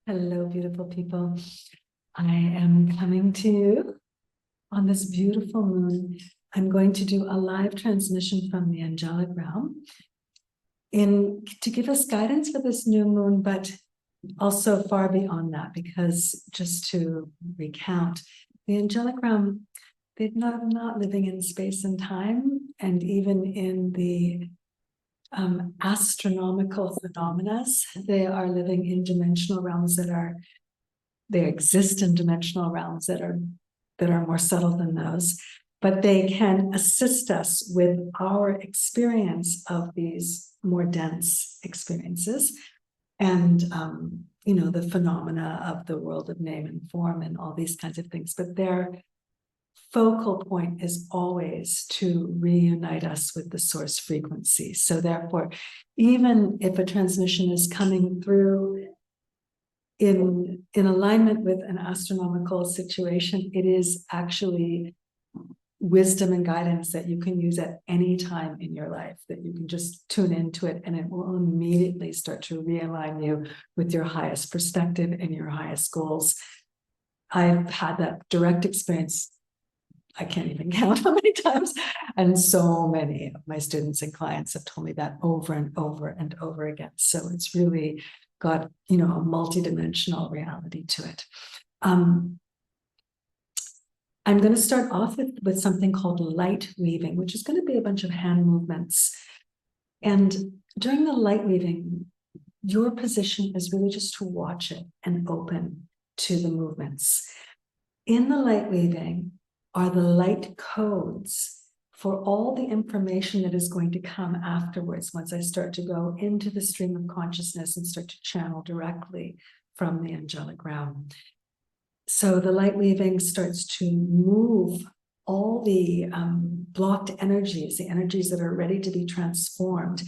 Hello, beautiful people. I am coming to you on this beautiful moon. I'm going to do a live transmission from the angelic realm to give us guidance for this new moon, but also far beyond that, because just to recount, the angelic realm, they're not living in space and time, and even in the astronomical phenomena, they are living in dimensional realms they exist in dimensional realms that are more subtle than those, but they can assist us with our experience of these more dense experiences and the phenomena of the world of name and form and all these kinds of things. But their focal point is always to reunite us with the source frequency. So therefore, even if a transmission is coming through in alignment with an astronomical situation, it is actually wisdom and guidance that you can use at any time in your life, that you can just tune into it and it will immediately start to realign you with your highest perspective and your highest goals. I've had that direct experience. I can't even count how many times. And so many of my students and clients have told me that over and over and over again. So it's really got, a multidimensional reality to it. I'm going to start off with something called light weaving, which is going to be a bunch of hand movements. And during the light weaving, your position is really just to watch it and open to the movements. In the light weaving are the light codes for all the information that is going to come afterwards once I start to go into the stream of consciousness and start to channel directly from the angelic realm. So the light weaving starts to move all the blocked energies, the energies that are ready to be transformed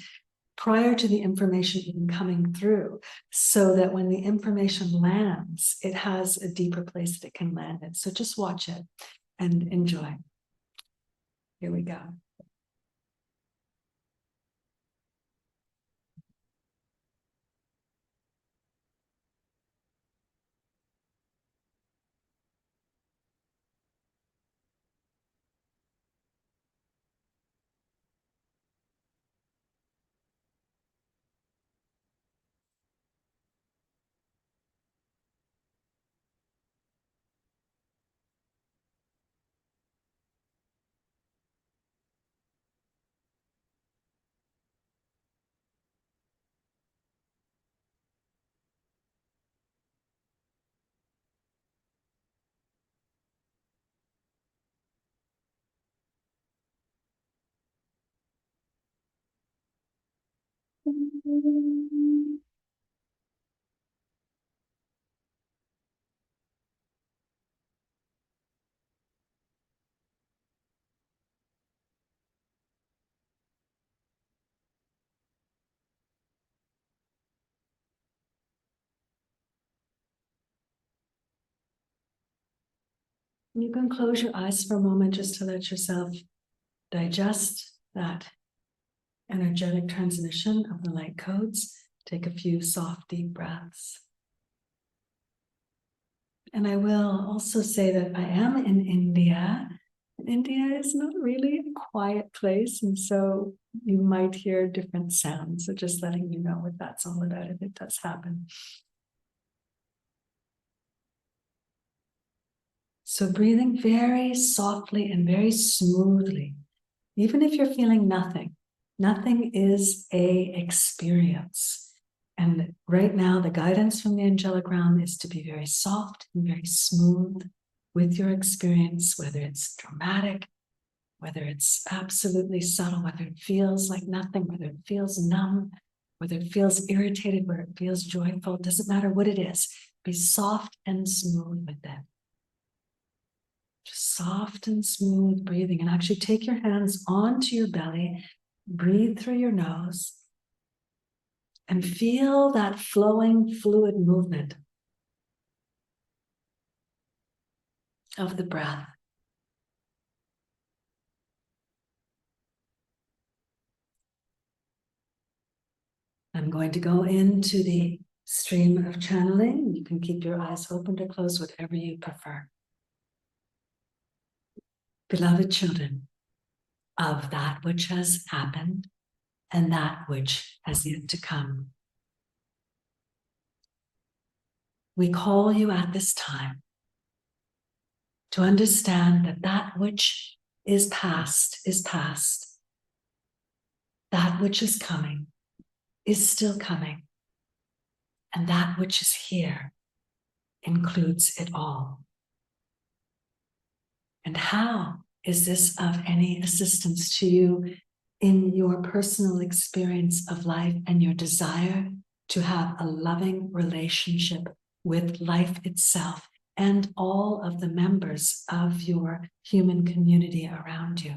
prior to the information even coming through, so that when the information lands, it has a deeper place that it can land in. So just watch it and enjoy. Here we go. You can close your eyes for a moment just to let yourself digest that energetic transmission of the light codes. Take a few soft, deep breaths. And I will also say that I am in India. India is not really a quiet place, and so you might hear different sounds. So just letting you know what that's all about if it does happen. So breathing very softly and very smoothly, even if you're feeling nothing. Nothing is an experience. And right now, the guidance from the angelic realm is to be very soft and very smooth with your experience, whether it's dramatic, whether it's absolutely subtle, whether it feels like nothing, whether it feels numb, whether it feels irritated, whether it feels joyful. It doesn't matter what it is. Be soft and smooth with it. Just soft and smooth breathing, and actually take your hands onto your belly, breathe through your nose, and feel that flowing fluid movement of the breath. I'm going to go into the stream of channeling. You can keep your eyes open or closed, whatever you prefer. Beloved children of that which has happened and that which has yet to come, we call you at this time to understand that that which is past is past. That which is coming is still coming. And that which is here includes it all. And how is this of any assistance to you in your personal experience of life and your desire to have a loving relationship with life itself and all of the members of your human community around you?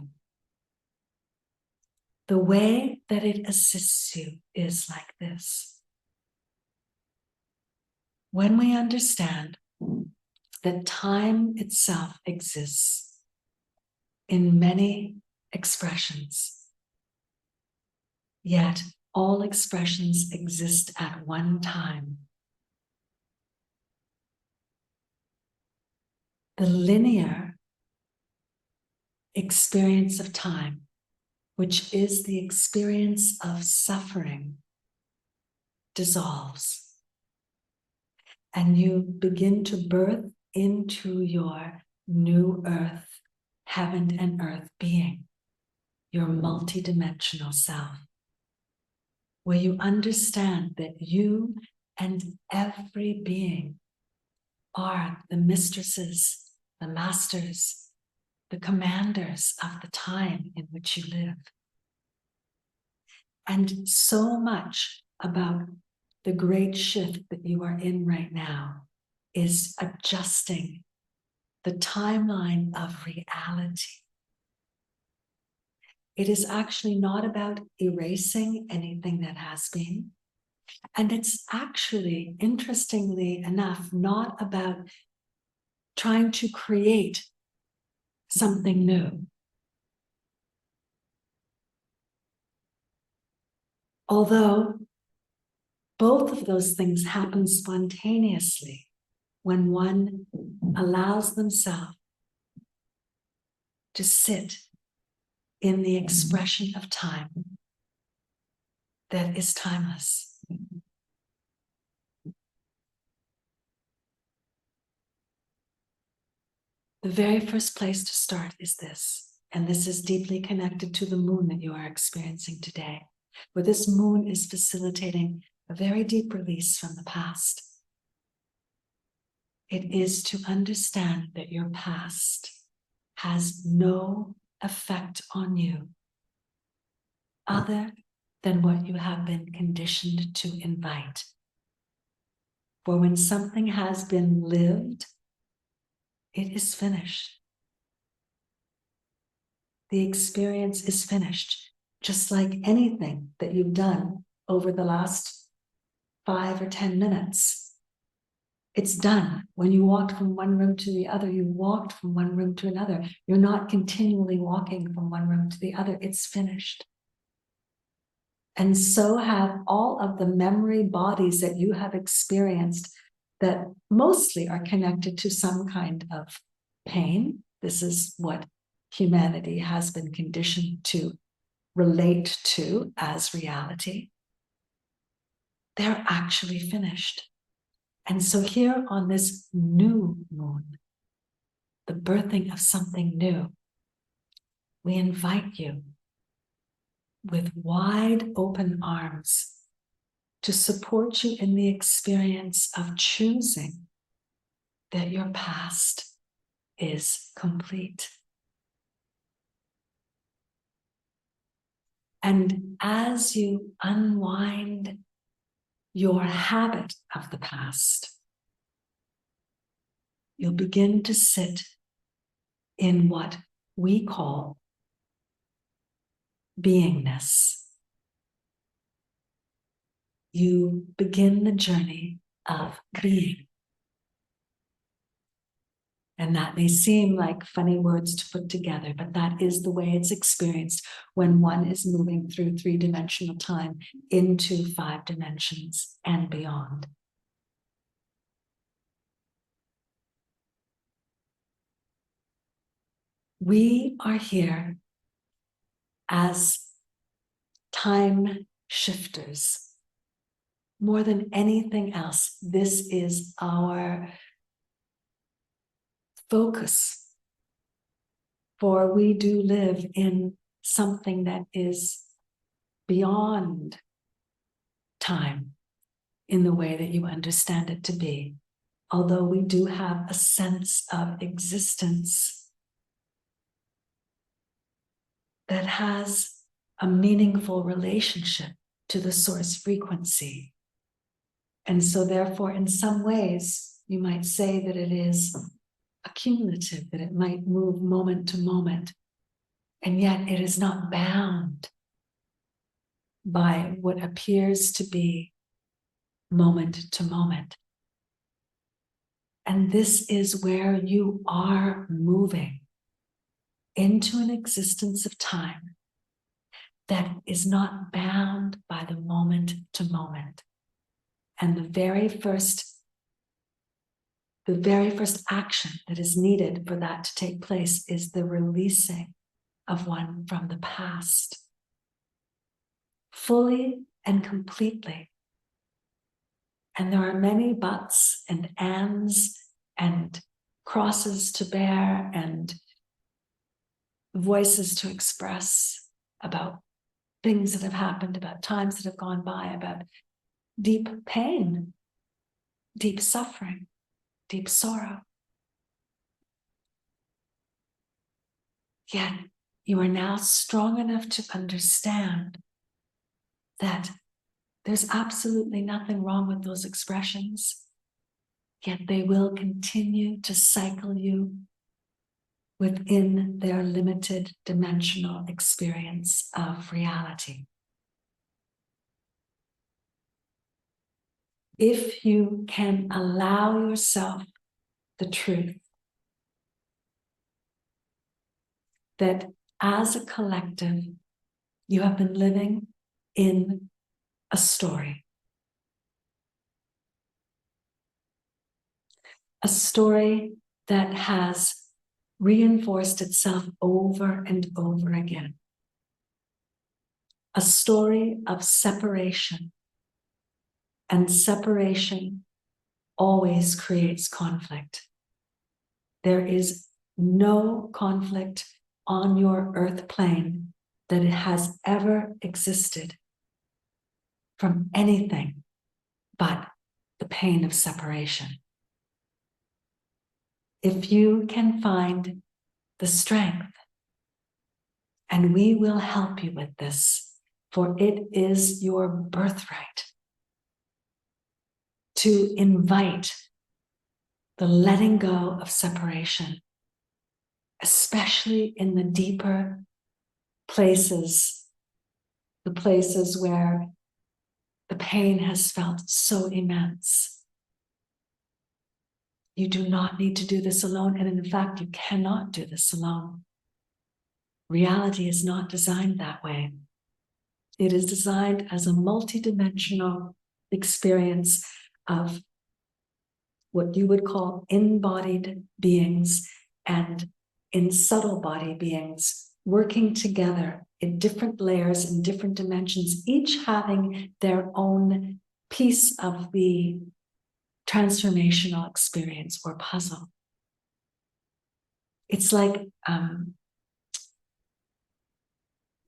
The way that it assists you is like this. When we understand that time itself exists in many expressions, yet all expressions exist at one time, the linear experience of time, which is the experience of suffering, dissolves. And you begin to birth into your new earth, heaven and earth being, your multidimensional self, where you understand that you and every being are the mistresses, the masters, the commanders of the time in which you live. And so much about the great shift that you are in right now is adjusting the timeline of reality. It is actually not about erasing anything that has been. And it's actually, interestingly enough, not about trying to create something new. Although both of those things happen spontaneously when one allows themselves to sit in the expression of time that is timeless. The very first place to start is this, and this is deeply connected to the moon that you are experiencing today, where this moon is facilitating a very deep release from the past. It is to understand that your past has no effect on you other than what you have been conditioned to invite. For when something has been lived, it is finished. The experience is finished, just like anything that you've done over the last 5 or 10 minutes. It's done. When you walked from one room to the other, you walked from one room to another. You're not continually walking from one room to the other. It's finished. And so have all of the memory bodies that you have experienced that mostly are connected to some kind of pain. This is what humanity has been conditioned to relate to as reality. They're actually finished. And so here on this new moon, the birthing of something new, we invite you with wide open arms to support you in the experience of choosing that your past is complete. And as you unwind your habit of the past, you'll begin to sit in what we call beingness. You begin the journey of being. And that may seem like funny words to put together, but that is the way it's experienced when one is moving through 3-dimensional time into 5 dimensions and beyond. We are here as time shifters. More than anything else, this is our focus. For we do live in something that is beyond time in the way that you understand it to be. Although we do have a sense of existence that has a meaningful relationship to the source frequency. And so therefore, in some ways, you might say that it is accumulative, that it might move moment to moment, and yet it is not bound by what appears to be moment to moment. And this is where you are moving into an existence of time that is not bound by the moment to moment. And the very first action that is needed for that to take place is the releasing of one from the past, fully and completely. And there are many buts and ands and crosses to bear and voices to express about things that have happened, about times that have gone by, about deep pain, deep suffering, deep sorrow. Yet you are now strong enough to understand that there's absolutely nothing wrong with those expressions, yet they will continue to cycle you within their limited dimensional experience of reality. If you can allow yourself the truth that as a collective, you have been living in a story. A story that has reinforced itself over and over again. A story of separation. And separation always creates conflict. There is no conflict on your earth plane that has ever existed from anything but the pain of separation. If you can find the strength, and we will help you with this, for it is your birthright to invite the letting go of separation, especially in the deeper places, the places where the pain has felt so immense. You do not need to do this alone, and in fact, you cannot do this alone. Reality is not designed that way. It is designed as a multidimensional experience of what you would call embodied beings and in subtle body beings working together in different layers, in different dimensions, each having their own piece of the transformational experience or puzzle. It's like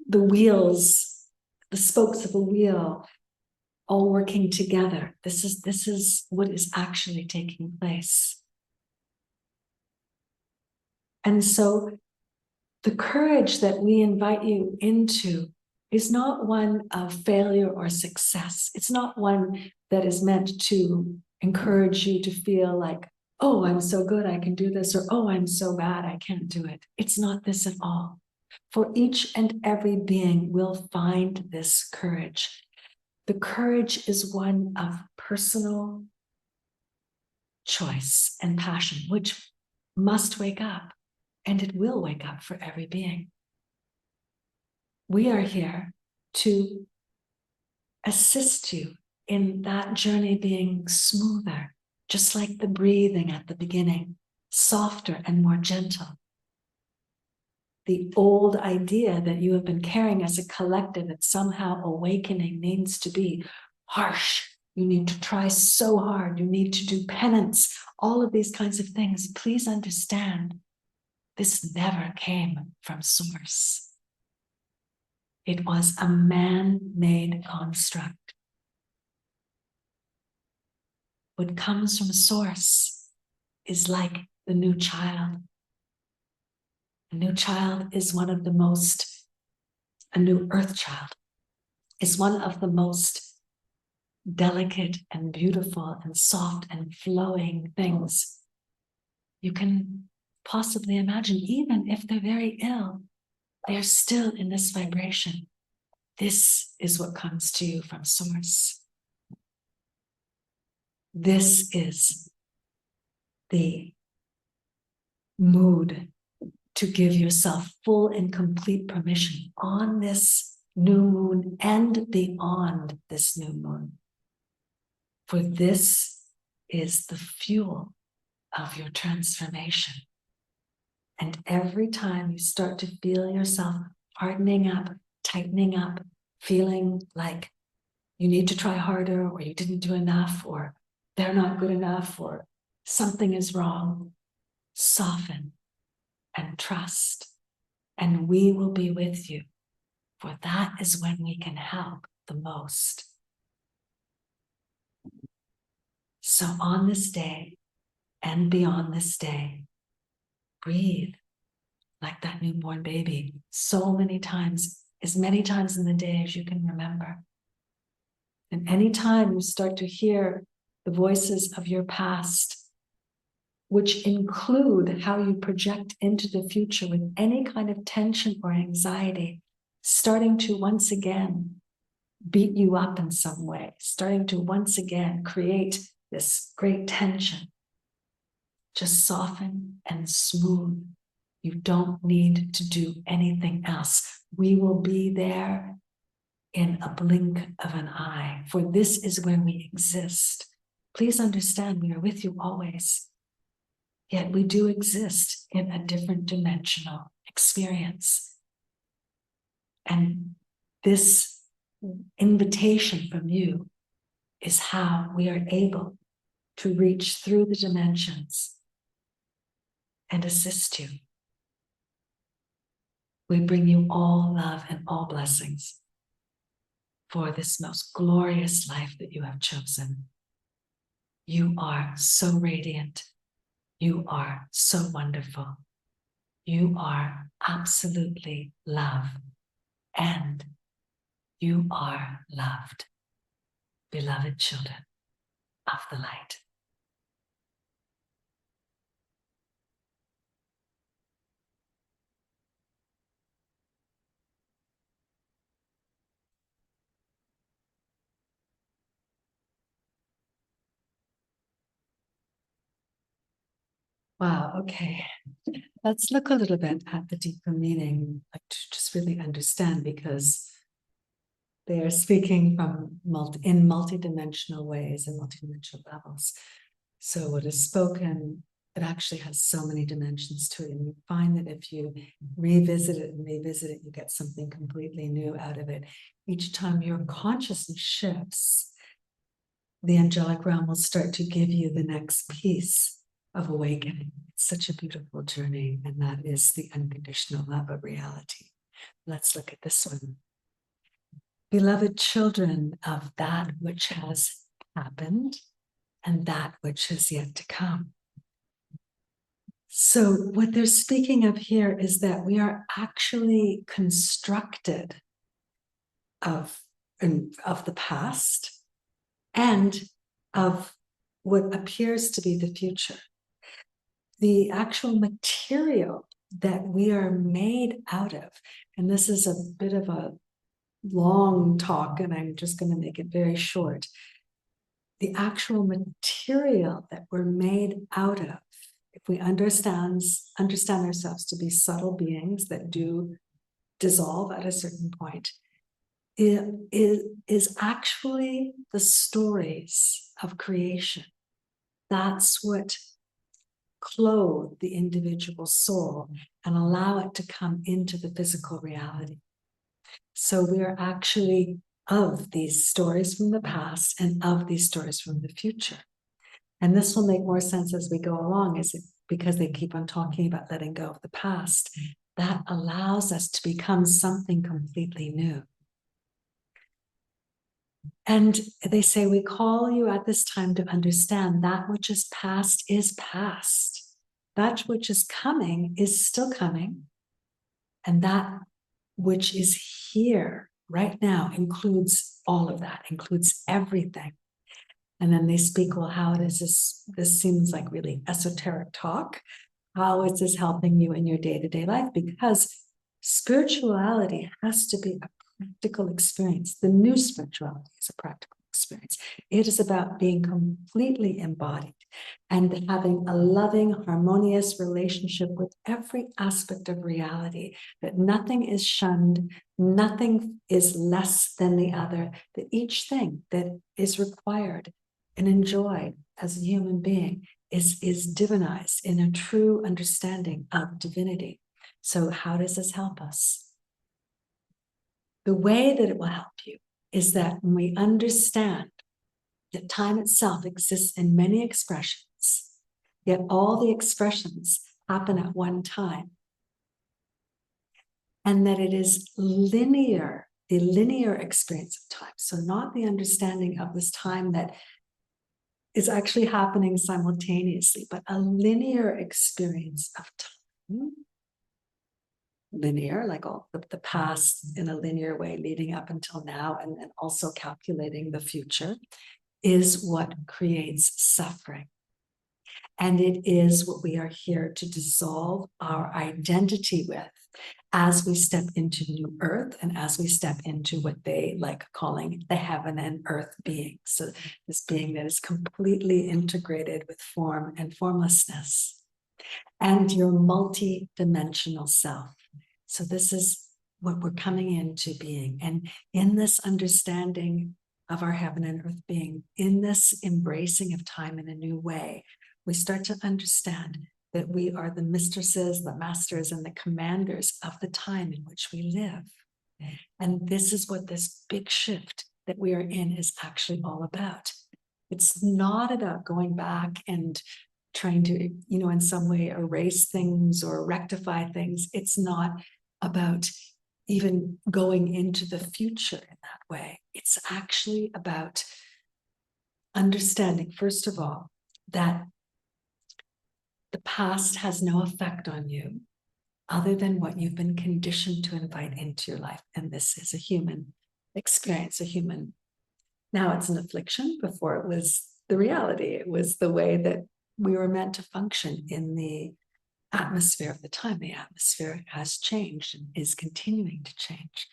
the wheels, the spokes of a wheel, all working together. This is what is actually taking place. And so the courage that we invite you into is not one of failure or success. It's not one that is meant to encourage you to feel like, oh, I'm so good, I can do this, or oh, I'm so bad, I can't do it. It's not this at all. For each and every being will find this courage. The courage is one of personal choice and passion, which must wake up, and it will wake up for every being. We are here to assist you in that journey being smoother, just like the breathing at the beginning, softer and more gentle. the old idea that you have been carrying as a collective, that somehow awakening needs to be harsh. You need to try so hard. You need to do penance, all of these kinds of things. Please understand, this never came from source. It was a man-made construct. What comes from source is like the new child. A new child is one of the most, a new earth child is one of the most delicate and beautiful and soft and flowing things you can possibly imagine. Even if they're very ill, they're still in this vibration. This is what comes to you from source. This is the mood to give yourself full and complete permission on this new moon and beyond this new moon. For this is the fuel of your transformation. And every time you start to feel yourself hardening up, tightening up, feeling like you need to try harder, or you didn't do enough, or they're not good enough, or something is wrong, soften and trust, and we will be with you, for that is when we can help the most. So on this day and beyond this day, breathe like that newborn baby so many times, as many times in the day as you can remember. And anytime you start to hear the voices of your past, which include how you project into the future with any kind of tension or anxiety, starting to once again beat you up in some way, starting to once again create this great tension, just soften and smooth. You don't need to do anything else. We will be there in a blink of an eye, for this is where we exist. Please understand, we are with you always. Yet we do exist in a different dimensional experience. And this invitation from you is how we are able to reach through the dimensions and assist you. We bring you all love and all blessings for this most glorious life that you have chosen. You are so radiant. You are so wonderful. You are absolutely love, and you are loved, beloved children of the light. Wow, okay. Let's look a little bit at the deeper meaning, like to just really understand, because they are speaking from in multidimensional ways and multidimensional levels. So what is spoken, it actually has so many dimensions to it. And you find that if you revisit it and revisit it, you get something completely new out of it. Each time your consciousness shifts, the angelic realm will start to give you the next piece of awakening. It's such a beautiful journey, and that is the unconditional love of reality. Let's look at this one. Beloved children of that which has happened and that which is yet to come. So what they're speaking of here is that we are actually constructed of the past and of what appears to be the future. The actual material that we are made out of, and this is a bit of a long talk, and I'm just going to make it very short. The actual material that we're made out of, if we understand ourselves to be subtle beings that do dissolve at a certain point, it is actually the stories of creation. That's what clothe the individual soul and allow it to come into the physical reality. So we are actually of these stories from the past and of these stories from the future. And this will make more sense as we go along, is it because they keep on talking about letting go of the past. That allows us to become something completely new. And they say, we call you at this time to understand that which is past is past. That which is coming is still coming. And that which is here right now includes all of that, includes everything. And then they speak, well, how it is this seems like really esoteric talk. How is this helping you in your day-to-day life? Because spirituality has to be a practical experience. The new spirituality is a practical experience. It is about being completely embodied and having a loving, harmonious relationship with every aspect of reality, that nothing is shunned, nothing is less than the other, that each thing that is required and enjoyed as a human being is divinized in a true understanding of divinity. So how does this help us? The way that it will help you is that when we understand that time itself exists in many expressions, yet all the expressions happen at one time, and that it is linear, the linear experience of time. So not the understanding of this time that is actually happening simultaneously, but a linear experience of time. Linear, like all the past in a linear way leading up until now, and then also calculating the future, is what creates suffering. And it is what we are here to dissolve our identity with as we step into new earth and as we step into what they like calling the heaven and earth being. So this being that is completely integrated with form and formlessness and your multi-dimensional self. So this is what we're coming into being. And in this understanding of our heaven and earth being, in this embracing of time in a new way, we start to understand that we are the mistresses, the masters, and the commanders of the time in which we live. And this is what this big shift that we are in is actually all about. It's not about going back and trying to, in some way erase things or rectify things. It's not about even going into the future in that way. It's actually about understanding, first of all, that the past has no effect on you other than what you've been conditioned to invite into your life. And this is a human experience, now it's an affliction. Before it was the reality. It was the way that we were meant to function in the atmosphere of the time. The atmosphere has changed and is continuing to change.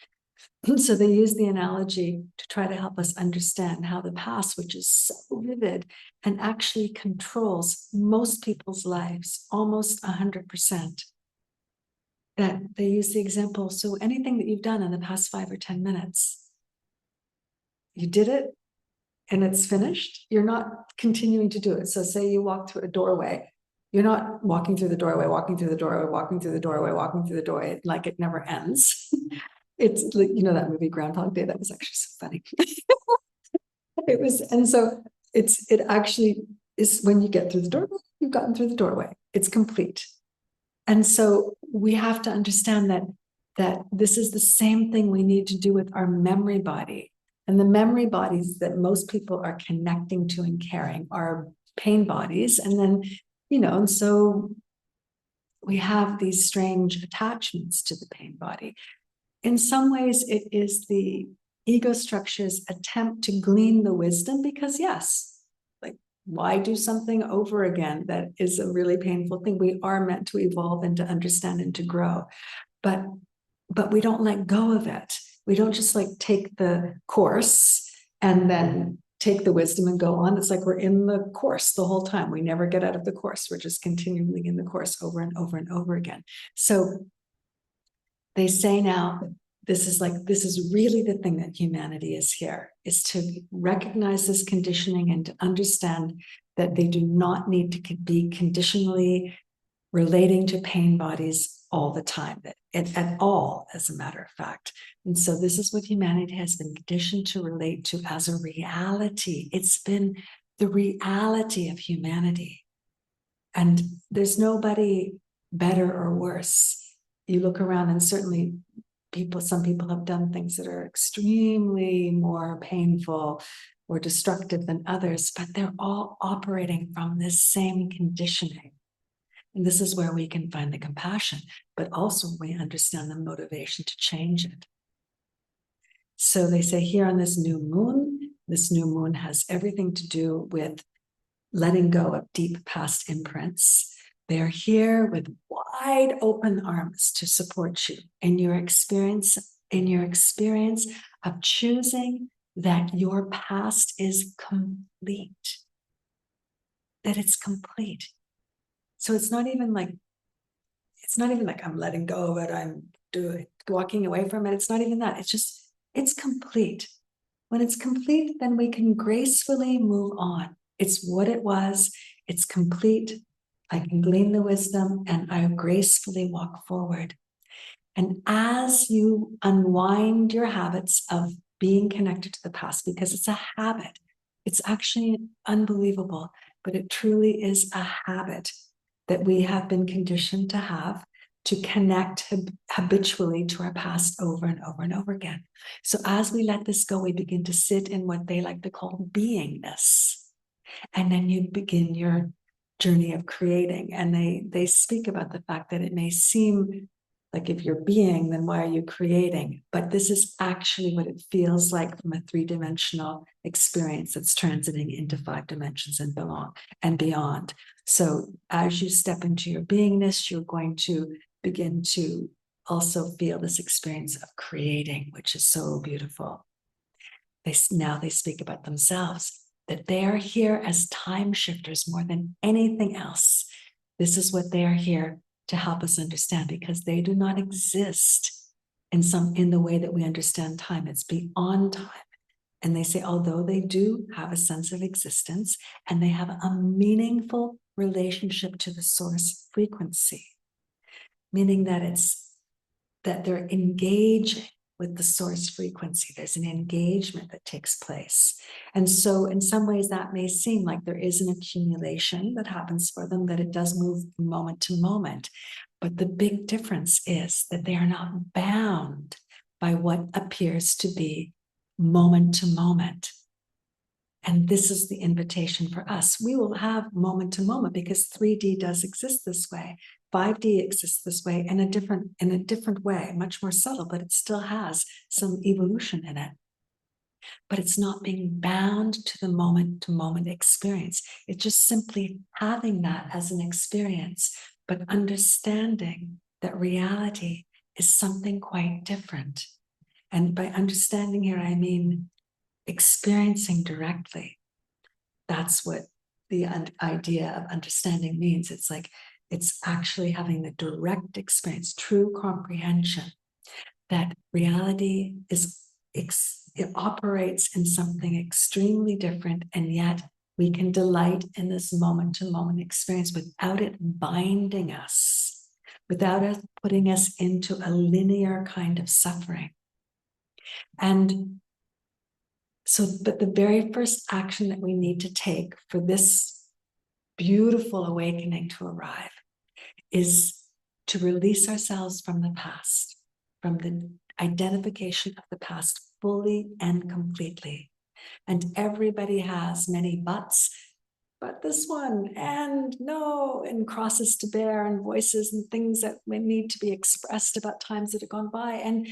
So they use the analogy to try to help us understand how the past, which is so vivid and actually controls most people's lives, almost 100%, that they use the example. So anything that you've done in the past 5 or 10 minutes, you did it and it's finished, you're not continuing to do it. So say you walk through a doorway, you're not walking through the doorway, walking through the doorway, walking through the doorway, walking through the doorway, like it never ends. It's like, that movie Groundhog Day, that was actually so funny. It was, and so it actually is, when you get through the doorway, you've gotten through the doorway. It's complete. And so we have to understand that this is the same thing we need to do with our memory body. And the memory bodies that most people are connecting to and carrying are pain bodies. And then, and so we have these strange attachments to the pain body. In some ways, it is the ego structure's attempt to glean the wisdom, because yes, like, why do something over again that is a really painful thing? We are meant to evolve and to understand and to grow, but we don't let go of it. We don't just like take the course and then take the wisdom and go on. It's like we're in the course the whole time. We never get out of the course. We're just continually in the course over and over and over again. So they say now this is really the thing that humanity is here, is to recognize this conditioning and to understand that they do not need to be conditionally relating to pain bodies all the time, at all, as a matter of fact. And so this is what humanity has been conditioned to relate to as a reality. It's been the reality of humanity. And there's nobody better or worse. You look around and certainly some people have done things that are extremely more painful or destructive than others, but they're all operating from this same conditioning. And this is where we can find the compassion, but also we understand the motivation to change it. So they say here on this new moon has everything to do with letting go of deep past imprints. They're here with wide open arms to support you in your experience of choosing that your past is complete, that it's complete. So it's not even like I'm letting go of it, I'm walking away from it. It's not even that. It's complete. When it's complete, then we can gracefully move on. It's what it was. It's complete. I can glean the wisdom and I gracefully walk forward. And as you unwind your habits of being connected to the past, because it's a habit, it's actually unbelievable, but it truly is a habit that we have been conditioned to have, to connect habitually to our past over and over and over again. So as we let this go, we begin to sit in what they like to call beingness. And then you begin your journey of creating. And they speak about the fact that it may seem like if you're being, then why are you creating? But this is actually what it feels like from a three-dimensional experience that's transiting into 5 dimensions and beyond. So as you step into your beingness, you're going to begin to also feel this experience of creating, which is so beautiful. Now they speak about themselves, that they are here as time shifters more than anything else. This is what they are here to help us understand, because they do not exist in the way that we understand time. It's beyond time. And they say, although they do have a sense of existence and they have a meaningful relationship to the source frequency, meaning that they're engaging with the source frequency. There's an engagement that takes place. And so in some ways that may seem like there is an accumulation that happens for them, that it does move from moment to moment. But the big difference is that they are not bound by what appears to be moment to moment. And this is the invitation for us. We will have moment to moment because 3D does exist this way. 5D exists this way in a different way, much more subtle, but it still has some evolution in it. But it's not being bound to the moment-to-moment experience. It's just simply having that as an experience, but understanding that reality is something quite different. And by understanding here, I mean experiencing directly. That's what the idea of understanding means. It's like, it's actually having the direct experience, true comprehension that reality it operates in something extremely different, and yet we can delight in this moment-to-moment experience without it binding us, without it putting us into a linear kind of suffering. And so, but the very first action that we need to take for this beautiful awakening to arrive is to release ourselves from the past, from the identification of the past fully and completely. And everybody has many buts, but this one, and no, and crosses to bear, and voices and things that need to be expressed about times that have gone by. And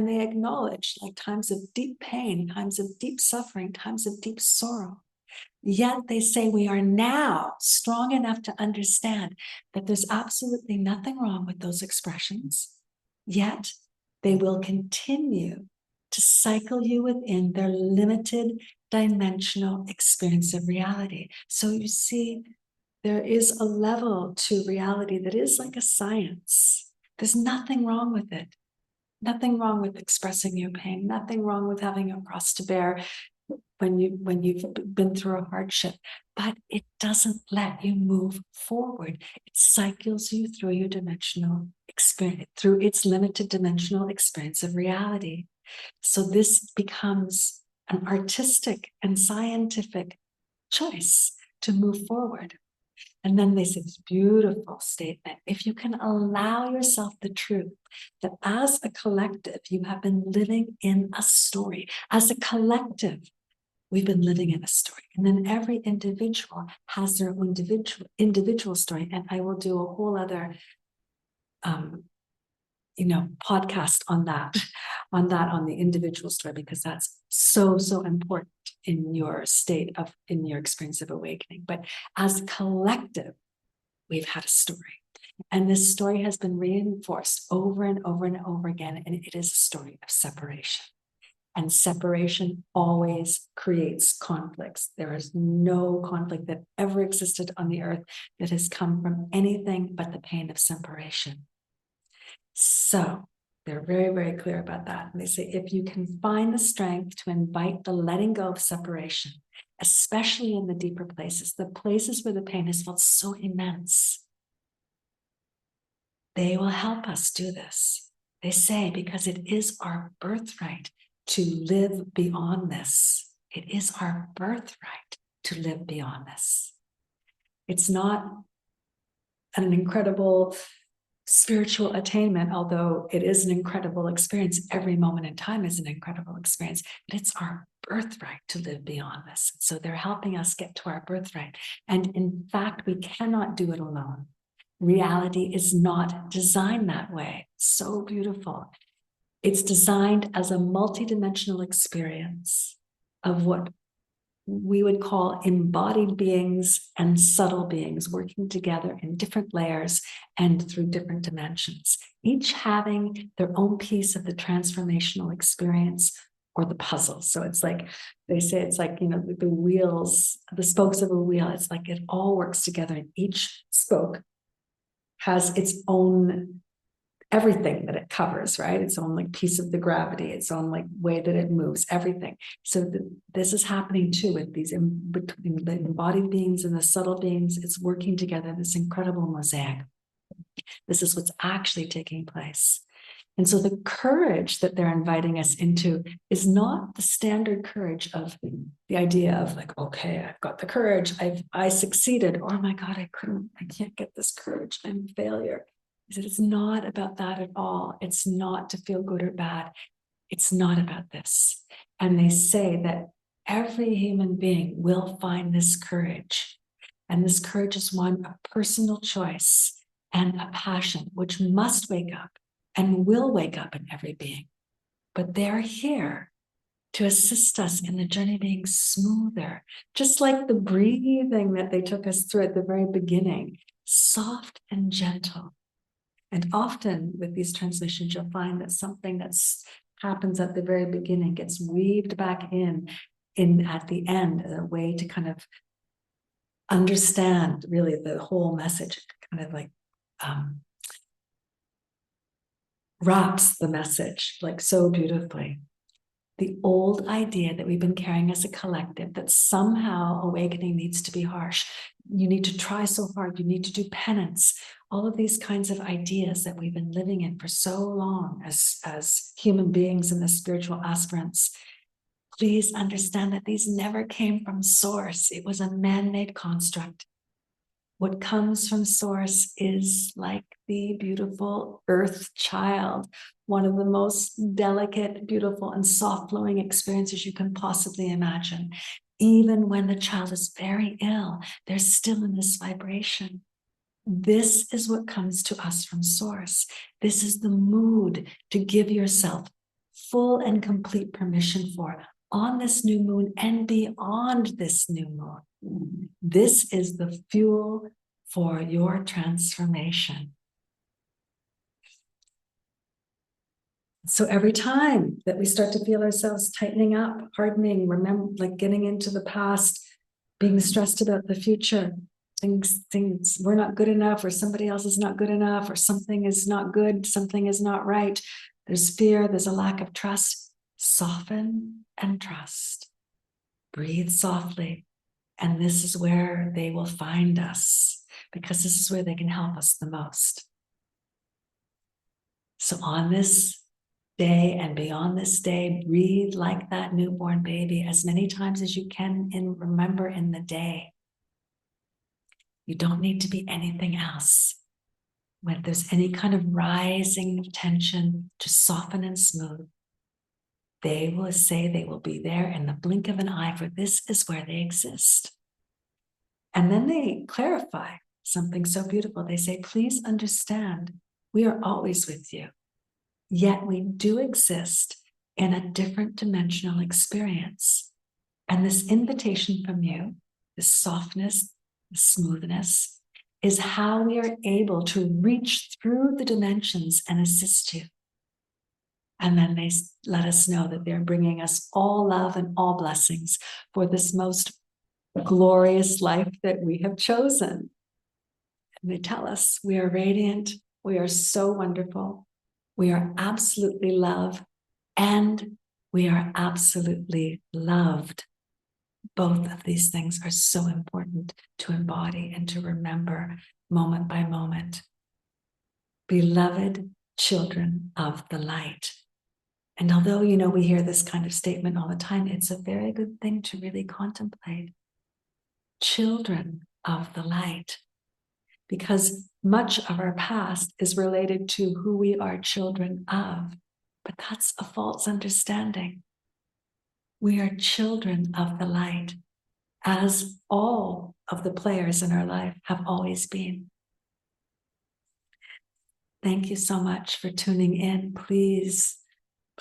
they acknowledge like times of deep pain, times of deep suffering, times of deep sorrow. Yet they say we are now strong enough to understand that there's absolutely nothing wrong with those expressions. Yet they will continue to cycle you within their limited dimensional experience of reality. So you see, there is a level to reality that is like a science. There's nothing wrong with it. Nothing wrong with expressing your pain, nothing wrong with having a cross to bear when you've been through a hardship, but it doesn't let you move forward. It cycles you through your dimensional experience, through its limited dimensional experience of reality. So this becomes an artistic and scientific choice to move forward. And then they say this beautiful statement: if you can allow yourself the truth that as a collective, you have been living in a story. As a collective, we've been living in a story. And then every individual has their own individual story. And I will do a whole other podcast on the individual story, because that's so important in your in your experience of awakening. But as a collective, we've had a story, and this story has been reinforced over and over and over again, and it is a story of separation. And separation always creates conflicts. There is no conflict that ever existed on the earth that has come from anything but the pain of separation. So they're very, very clear about that. And they say, if you can find the strength to invite the letting go of separation, especially in the deeper places, the places where the pain has felt so immense, they will help us do this. They say, because it is our birthright to live beyond this. It is our birthright to live beyond this. It's not an incredible spiritual attainment, although it is an incredible experience. Every moment in time is an incredible experience, but it's our birthright to live beyond this. So they're helping us get to our birthright. And in fact, we cannot do it alone. Reality is not designed that way. So beautiful. It's designed as a multidimensional experience of what we would call embodied beings and subtle beings working together in different layers and through different dimensions, each having their own piece of the transformational experience or the puzzle. So it's like, they say, it's like, the wheels, the spokes of a wheel. It's like it all works together, and each spoke has its own everything that it covers, right? Its own like piece of the gravity, its own like way that it moves, everything. So this is happening too with these between the embodied beings and the subtle beings. It's working together, this incredible mosaic. This is what's actually taking place. And so the courage that they're inviting us into is not the standard courage of the idea of like, okay, I've got the courage, I succeeded. Oh my God, I can't get this courage, I'm a failure. It's not about that at all. It's not to feel good or bad. It's not about this. And they say that every human being will find this courage. And this courage is one of personal choice and a passion, which must wake up and will wake up in every being. But they're here to assist us in the journey being smoother, just like the breathing that they took us through at the very beginning, soft and gentle. And often with these transmissions, you'll find that something that happens at the very beginning gets weaved back in at the end, a way to kind of understand really the whole message, kind of like wraps the message like so beautifully. The old idea that we've been carrying as a collective, that somehow awakening needs to be harsh. You need to try so hard. You need to do penance. All of these kinds of ideas that we've been living in for so long as human beings and as spiritual aspirants. Please understand that these never came from source. It was a man-made construct. What comes from source is like the beautiful earth child, one of the most delicate, beautiful, and soft-flowing experiences you can possibly imagine. Even when the child is very ill, they're still in this vibration. This is what comes to us from source. This is the mood to give yourself full and complete permission for on this new moon and beyond this new moon. This is the fuel for your transformation. So every time that we start to feel ourselves tightening up, hardening, remember, like getting into the past, being stressed about the future, things we're not good enough, or somebody else is not good enough, or something is not good, something is not right, there's fear, there's a lack of trust. Soften and trust. Breathe softly. And this is where they will find us, because this is where they can help us the most. So on this day and beyond this day, breathe like that newborn baby as many times as you can remember in the day. You don't need to be anything else. When there's any kind of rising tension, just soften and smooth. They will say they will be there in the blink of an eye, for this is where they exist. And then they clarify something so beautiful. They say, please understand, we are always with you, yet we do exist in a different dimensional experience. And this invitation from you, this softness, this smoothness, is how we are able to reach through the dimensions and assist you. And then they let us know that they're bringing us all love and all blessings for this most glorious life that we have chosen. And they tell us we are radiant, we are so wonderful, we are absolutely love, and we are absolutely loved. Both of these things are so important to embody and to remember moment by moment. Beloved children of the light. And although, we hear this kind of statement all the time, it's a very good thing to really contemplate. Children of the light. Because much of our past is related to who we are children of. But that's a false understanding. We are children of the light, as all of the players in our life have always been. Thank you so much for tuning in. Please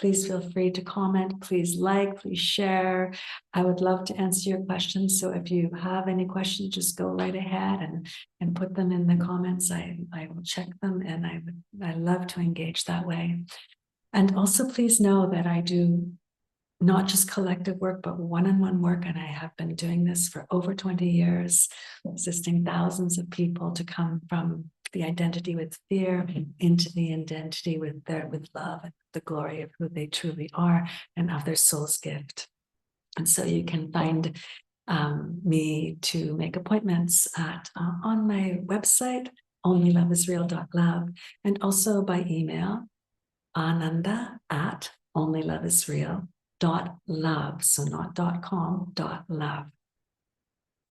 feel free to comment. Please like, please share. I would love to answer your questions. So if you have any questions, just go right ahead and put them in the comments. I will check them, and I love to engage that way. And also please know that I do not just collective work, but one-on-one work. And I have been doing this for over 20 years, assisting thousands of people to come from the identity with fear into the identity with love and the glory of who they truly are and of their soul's gift. And so you can find me to make appointments at on my website, onlyloveisreal.love, and also by email, ananda@onlyloveisreal.love, so not .com, .love.